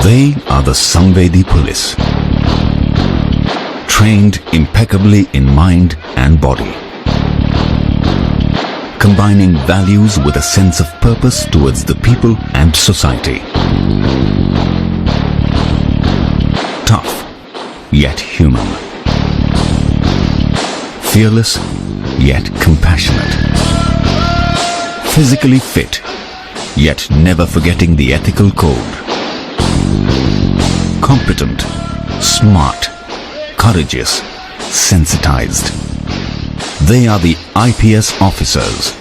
They are the Samvedi police, trained impeccably in mind and body, combining values with a sense of purpose towards the people and society. Tough, yet human. Fearless, yet compassionate. Physically fit, yet never forgetting the ethical code. Competent, smart, courageous, sensitized. They are the IPS officers.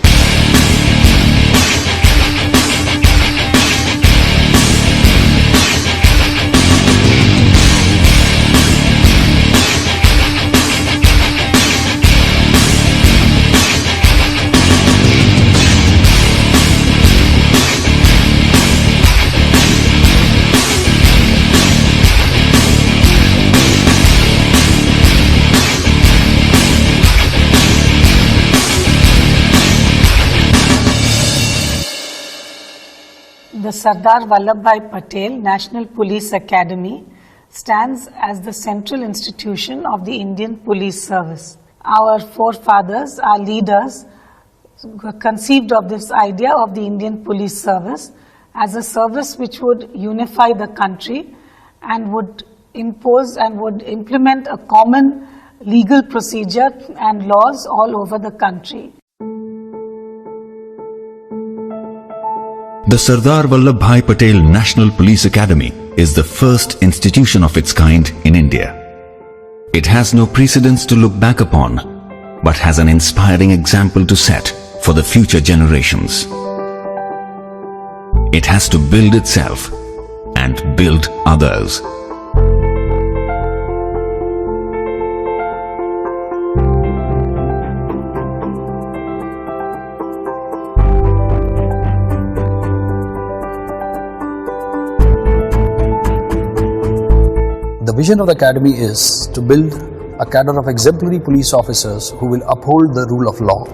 The Sardar Vallabhbhai Patel National Police Academy stands as the central institution of the Indian Police Service. Our forefathers, our leaders, conceived of this idea of the Indian Police Service as a service which would unify the country and would impose and would implement a common legal procedure and laws all over the country. The Sardar Vallabhbhai Patel National Police Academy is the first institution of its kind in India. It has no precedents to look back upon, but has an inspiring example to set for the future generations. It has to build itself and build others. The vision of the Academy is to build a cadre of exemplary police officers who will uphold the rule of law,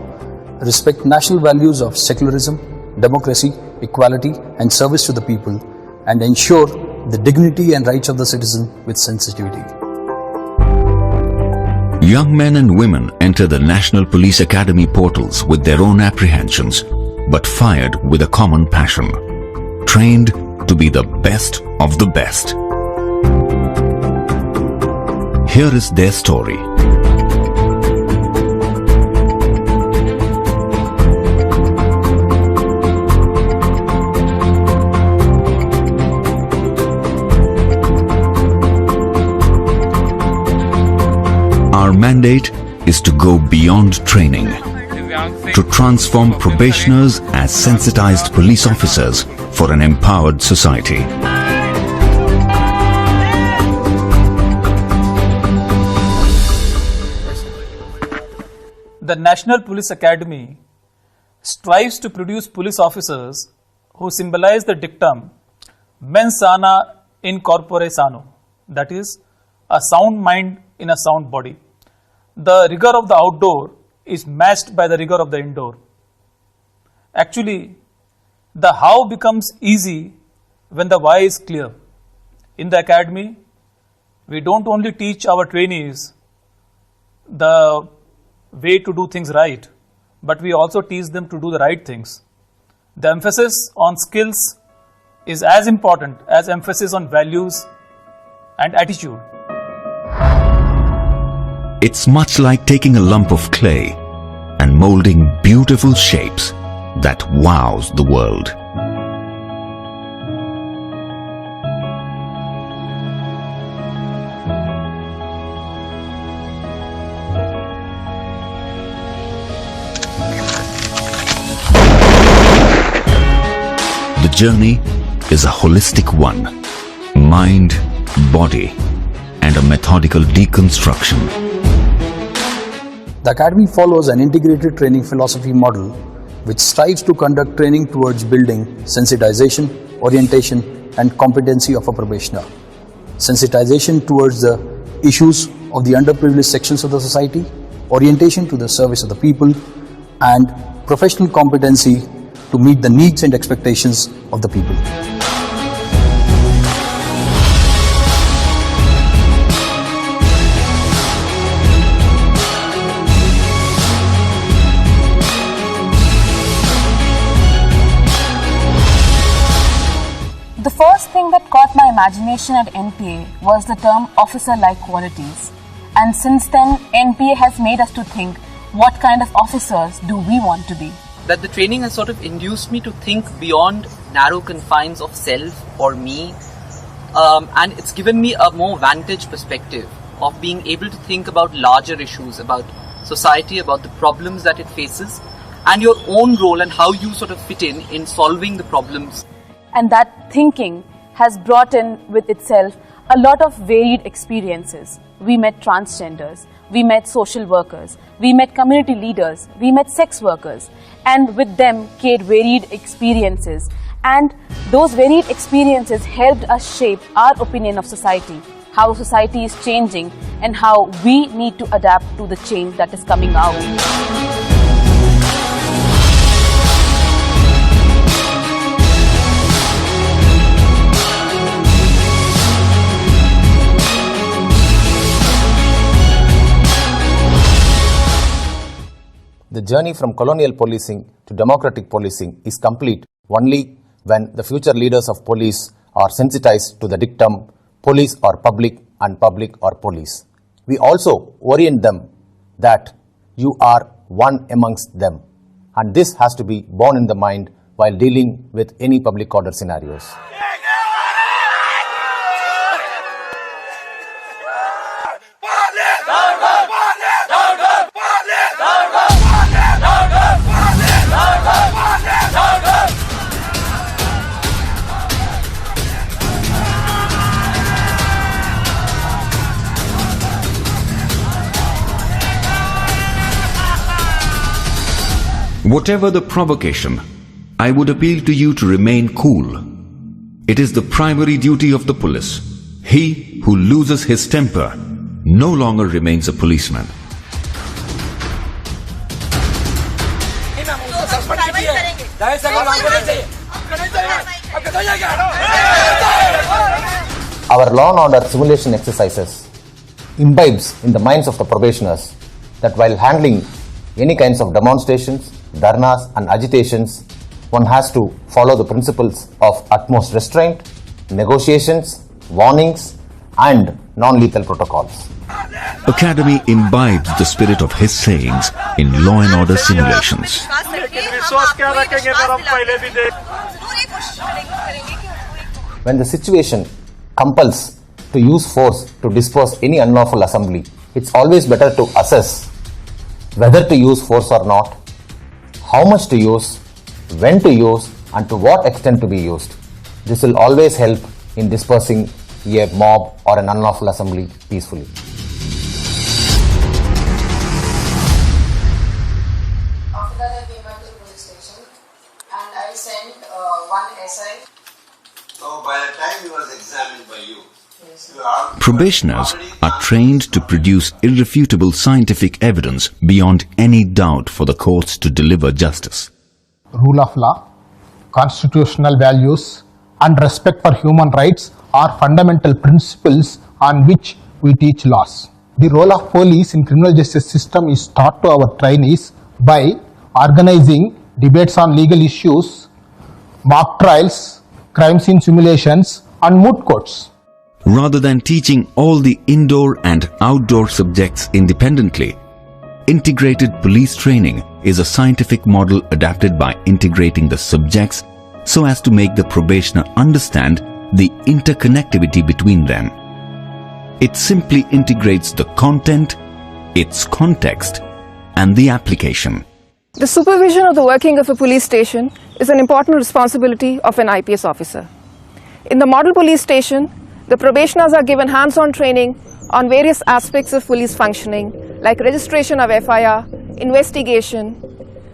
respect national values of secularism, democracy, equality and service to the people, and ensure the dignity and rights of the citizen with sensitivity. Young men and women enter the National Police Academy portals with their own apprehensions, but fired with a common passion, trained to be the best of the best. Here is their story. Our mandate is to go beyond training, to transform probationers as sensitized police officers for an empowered society. The National Police Academy strives to produce police officers who symbolize the dictum mens sana in corpore sano, that is, a sound mind in a sound body. The rigor of the outdoor is matched by the rigor of the indoor. Actually, the how becomes easy when the why is clear. In the academy, we don't only teach our trainees the way to do things right, but we also teach them to do the right things. The emphasis on skills is as important as emphasis on values and attitude. It's much like taking a lump of clay and molding beautiful shapes that wows the world. The journey is a holistic one, mind, body, and a methodical deconstruction. The Academy follows an integrated training philosophy model which strives to conduct training towards building sensitization, orientation, and competency of a probationer. Sensitization towards the issues of the underprivileged sections of the society, orientation to the service of the people, and professional competency to meet the needs and expectations of the people. imagination at NPA was the term officer-like qualities. And since then, NPA has made us to think, what kind of officers do we want to be? That the training has sort of induced me to think beyond narrow confines of self or me, and it's given me a more vantage perspective of being able to think about larger issues, about society, about the problems that it faces, and your own role and how you sort of fit in solving the problems. And that thinking has brought in with itself a lot of varied experiences. We met transgenders, we met social workers, we met community leaders, we met sex workers, and with them came varied experiences. And those varied experiences helped us shape our opinion of society, how society is changing, and how we need to adapt to the change that is coming out. The journey from colonial policing to democratic policing is complete only when the future leaders of police are sensitized to the dictum, police are public and public are police. We also orient them that you are one amongst them, and this has to be borne in the mind while dealing with any public order scenarios. Whatever the provocation, I would appeal to you to remain cool. It is the primary duty of the police. He who loses his temper no longer remains a policeman. Our law and order simulation exercises imbibes in the minds of the probationers that while handling any kinds of demonstrations, dharnas and agitations, one has to follow the principles of utmost restraint, negotiations, warnings and non-lethal protocols. Academy imbibes the spirit of his sayings in law and order simulations. When the situation compels to use force to disperse any unlawful assembly, it's always better to assess whether to use force or not, how much to use, when to use, and to what extent to be used. This will always help in dispersing a mob or an unlawful assembly peacefully. After that, I came back to the police station and I sent one SI. So by the time he was examined by you, Probationers are trained to produce irrefutable scientific evidence beyond any doubt for the courts to deliver justice. Rule of law, constitutional values, and respect for human rights are fundamental principles on which we teach laws. The role of police in criminal justice system is taught to our trainees by organizing debates on legal issues, mock trials, crime scene simulations, and moot courts. Rather than teaching all the indoor and outdoor subjects independently, integrated police training is a scientific model adapted by integrating the subjects so as to make the probationer understand the interconnectivity between them. It simply integrates the content, its context, and the application. The supervision of the working of a police station is an important responsibility of an IPS officer. In the model police station, the probationers are given hands-on training on various aspects of police functioning like registration of FIR, investigation,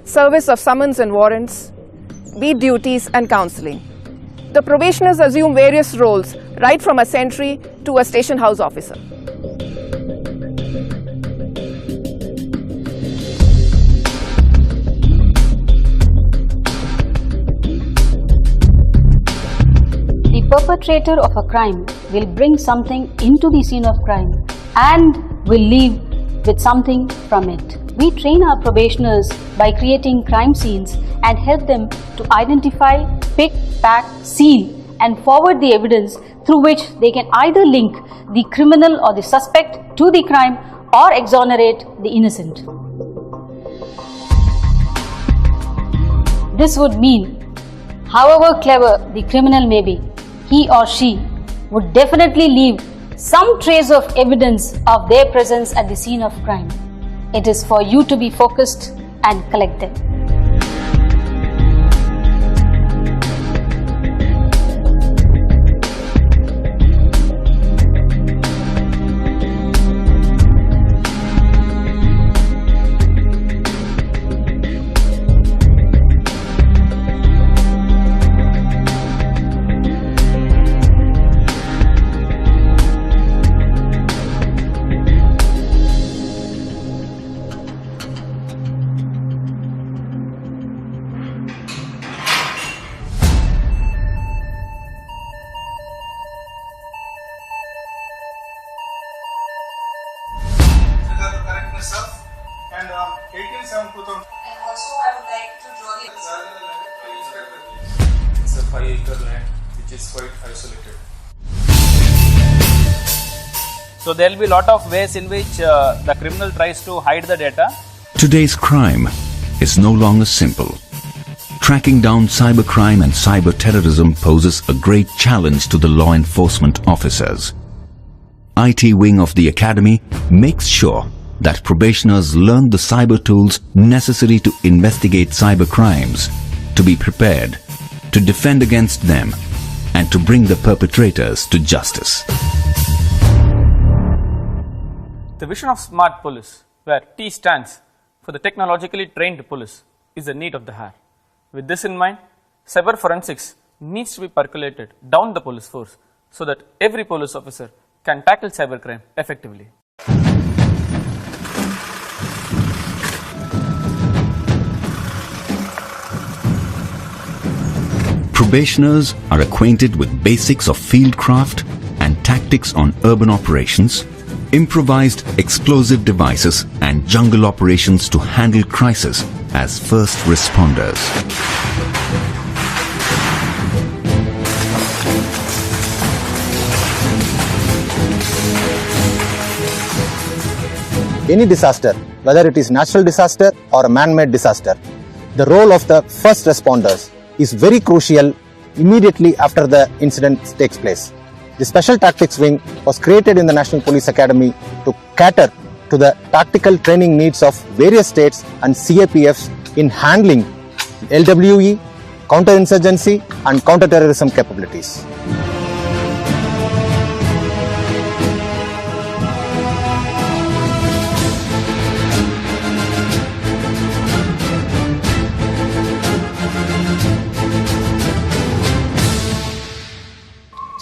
service of summons and warrants, beat duties and counselling. The probationers assume various roles right from a sentry to a station house officer. The perpetrator of a crime will bring something into the scene of crime and will leave with something from it. We train our probationers by creating crime scenes and help them to identify, pick, pack, seal and forward the evidence through which they can either link the criminal or the suspect to the crime or exonerate the innocent. This would mean, however clever the criminal may be, he or she would definitely leave some trace of evidence of their presence at the scene of crime. It is for you to be focused and collect them. And 18/7/2000. And also I would like to draw the It's a 5-acre land which is quite isolated. So there will be a lot of ways in which the criminal tries to hide the data. Today's crime is no longer simple. Tracking down cybercrime and cyber terrorism poses a great challenge to the law enforcement officers. IT wing of the academy makes sure that probationers learn the cyber tools necessary to investigate cyber crimes, to be prepared, to defend against them, and to bring the perpetrators to justice. The vision of smart police, where T stands for the technologically trained police, is the need of the hour. With this in mind, cyber forensics needs to be percolated down the police force so that every police officer can tackle cybercrime effectively. Probationers are acquainted with basics of fieldcraft and tactics on urban operations, improvised explosive devices and jungle operations to handle crisis as first responders. Any disaster, whether it is natural disaster or a man-made disaster, the role of the first responders is very crucial immediately after the incident takes place. The Special Tactics Wing was created in the National Police Academy to cater to the tactical training needs of various states and CAPFs in handling LWE, counterinsurgency and counterterrorism capabilities.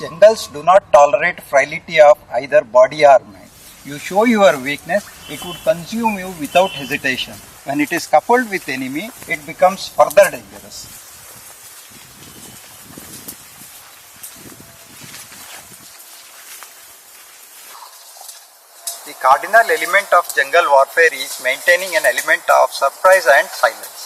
Generals do not tolerate frailty of either body or mind. You show your weakness, it would consume you without hesitation. When it is coupled with enemy, it becomes further dangerous. The cardinal element of jungle warfare is maintaining an element of surprise and silence.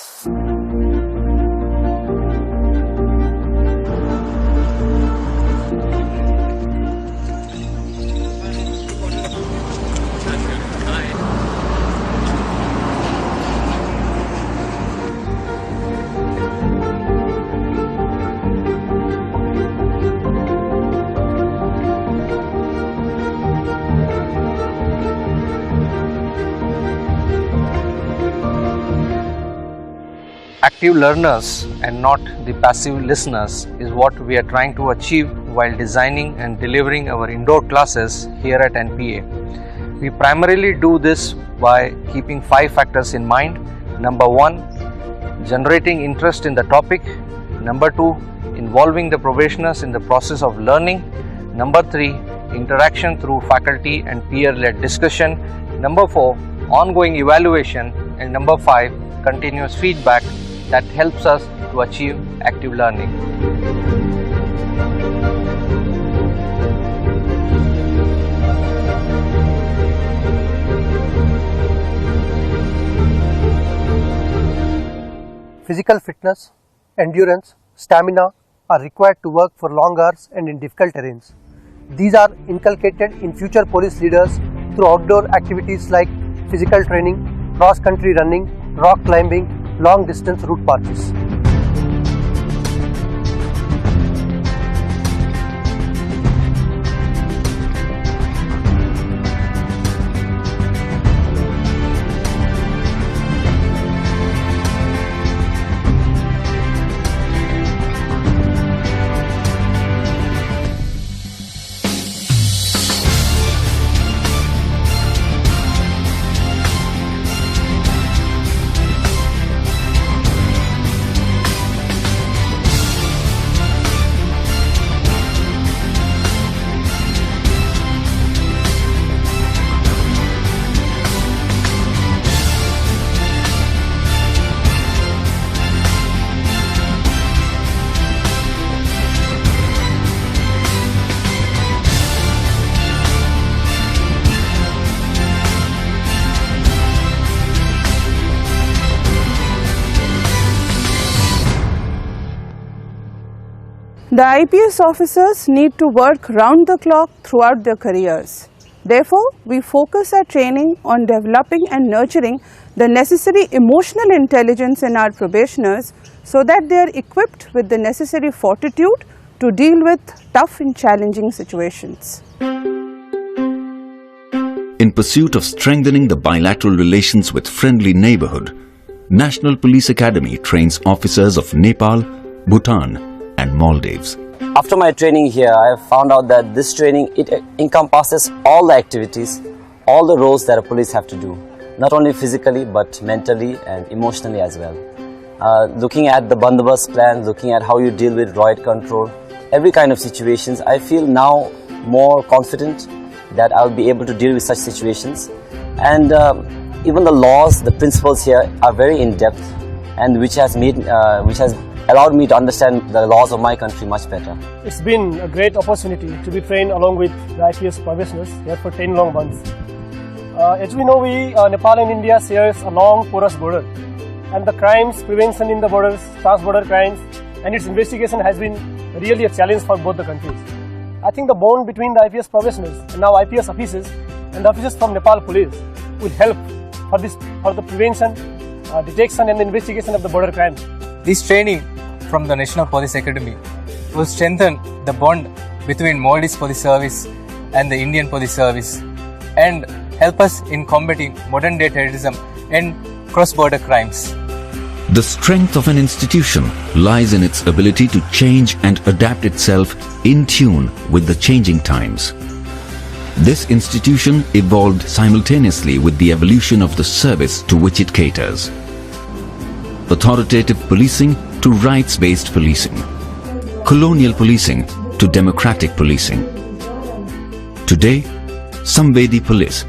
Active learners and not the passive listeners is what we are trying to achieve while designing and delivering our indoor classes here at NPA. We primarily do this by keeping 5 factors in mind. Number 1, generating interest in the topic. Number 2, involving the probationers in the process of learning. Number 3, interaction through faculty and peer-led discussion. Number 4, ongoing evaluation. And number 5, continuous feedback that helps us to achieve active learning. Physical fitness, endurance, stamina are required to work for long hours and in difficult terrains. These are inculcated in future police leaders through outdoor activities like physical training, cross-country running, rock climbing, long-distance route marches. The IPS officers need to work round the clock throughout their careers. Therefore, we focus our training on developing and nurturing the necessary emotional intelligence in our probationers so that they are equipped with the necessary fortitude to deal with tough and challenging situations. In pursuit of strengthening the bilateral relations with friendly neighborhood, National Police Academy trains officers of Nepal, Bhutan, and Maldives. After my training here, I have found out that this training, it encompasses all the activities, all the roles that a police have to do, not only physically but mentally and emotionally as well. Looking at the bandobast plan, looking at how you deal with riot control, every kind of situations, I feel now more confident that I'll be able to deal with such situations. And even the laws, the principles here are very in-depth, and which has allowed me to understand the laws of my country much better. It's been a great opportunity to be trained along with the IPS probationers here for 10 long months. As we know, Nepal and India shares a long porous border, and the crimes prevention in the borders, trans-border crimes, and its investigation has been really a challenge for both the countries. I think the bond between the IPS probationers and now IPS officers and the officers from Nepal Police will help for the prevention, detection and investigation of the border crimes. This training from the National Police Academy will strengthen the bond between Maldives Police Service and the Indian Police Service and help us in combating modern day terrorism and cross-border crimes. The strength of an institution lies in its ability to change and adapt itself in tune with the changing times. This institution evolved simultaneously with the evolution of the service to which it caters. Authoritative policing to rights-based policing, colonial policing to democratic policing. Today, Samvedi Police,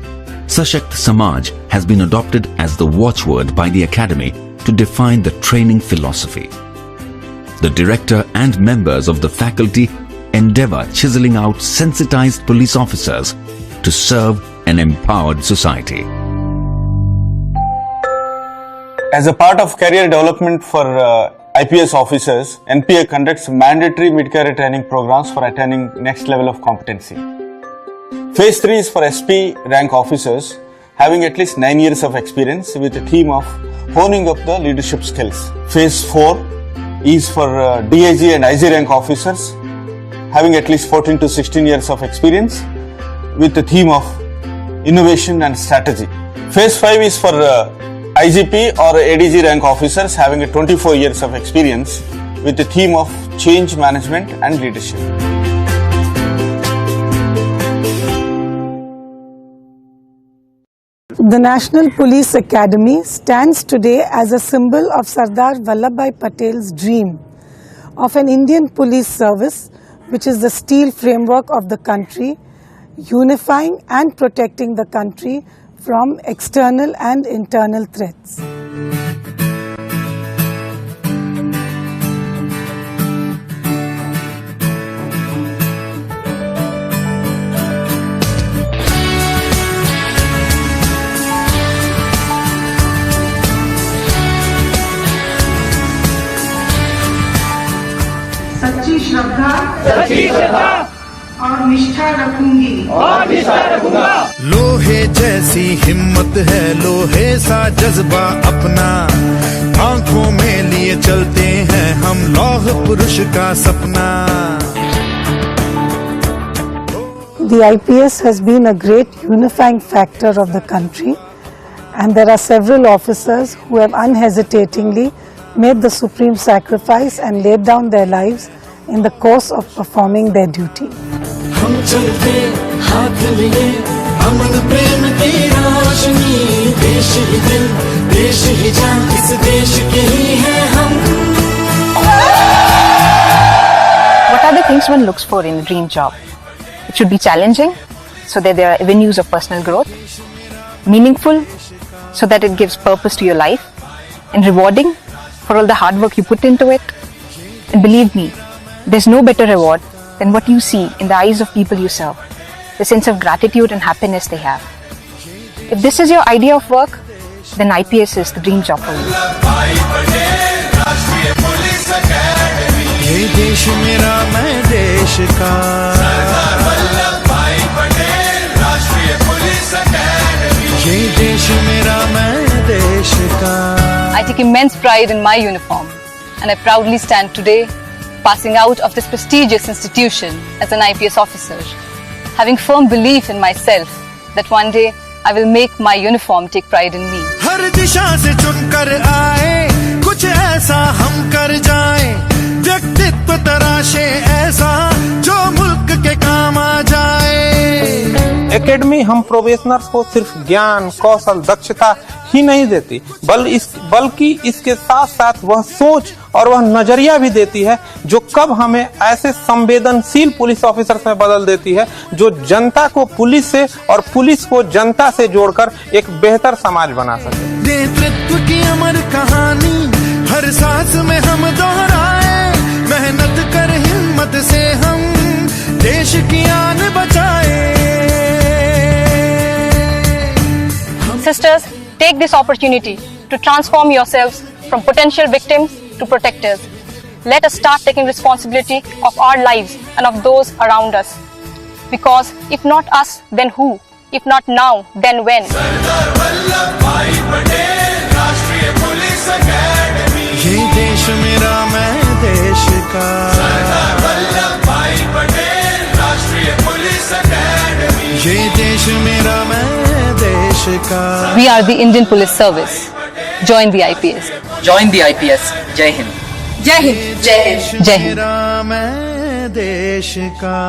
Sashakt Samaj has been adopted as the watchword by the Academy to define the training philosophy. The director and members of the faculty endeavor chiseling out sensitized police officers to serve an empowered society. As a part of career development for IPS officers, NPA conducts mandatory mid-career training programs for attaining next level of competency. Phase 3 is for SP rank officers having at least 9 years of experience with a theme of honing up the leadership skills. Phase 4 is for DIG and IG rank officers having at least 14 to 16 years of experience with the theme of innovation and strategy. Phase 5 is for IGP or ADG rank officers having 24 years of experience with the theme of change management and leadership. The National Police Academy stands today as a symbol of Sardar Vallabhbhai Patel's dream of an Indian police service which is the steel framework of the country, unifying and protecting the country from external and internal threats. सच्ची श्रद्धा और निष्ठा रखूंगी। लोहे जैसी हिम्मत है, लोहे सा जज्बा अपना, आंखों में लिए चलते हैं हम लौह पुरुष का सपना। The IPS has been a great unifying factor of the country, and there are several officers who have unhesitatingly made the supreme sacrifice and laid down their lives in the course of performing their duty. हम चलते हाथ लिए अमन प्रेम की रोशनी, देश ही दिल देश ही जान, इस देश के ही हैं हम। What are the things one looks for in a dream job? It should be challenging, so that there are avenues of personal growth, meaningful, so that it gives purpose to your life, and rewarding for all the hard work you put into it. And believe me, there's no better reward than what you see in the eyes of people you serve, the sense of gratitude and happiness they have. If this is your idea of work, then IPS is the dream job for you. ये देश मेरा मैं देश का, ये देश मेरा मैं देश का। I take immense pride in my uniform, and I proudly stand today passing out of this prestigious institution as an IPS officer, having firm belief in myself that one day I will make my uniform take pride in me. हर दिशा से चुनकर आए, कुछ ऐसा हम कर जाएं, व्यक्तित्व तराशे ऐसा जो मुल्क के काम आ जाए। एकेडमी हम प्रोबेशनर्स को सिर्फ ज्ञान, कौशल, दक्षता ही नहीं देती, बल्कि इसके साथ साथ वह सोच और वह नजरिया भी देती है जो कब हमें ऐसे संवेदनशील पुलिस ऑफिसर में बदल देती है जो जनता को पुलिस से और पुलिस को जनता से जोड़कर एक बेहतर समाज बना सके। नेतृत्व की अमर कहानी हर सांस में हम दोहराए, मेहनत कर हिम्मत से हम देश की आन बचाए। Sisters, take this opportunity to transform yourselves from potential victims to protectors. Let us start taking responsibility of our lives and of those around us. Because if not us, then who? If not now, then when? ये देश मेरा मैं देश का, ये देश मेरा मैं देश का। We are the Indian Police Service. Join the IPS. Join the IPS. Jai Hind. Jai Hind. Jai Hind. Jai Hind. मेरा मैं देश का।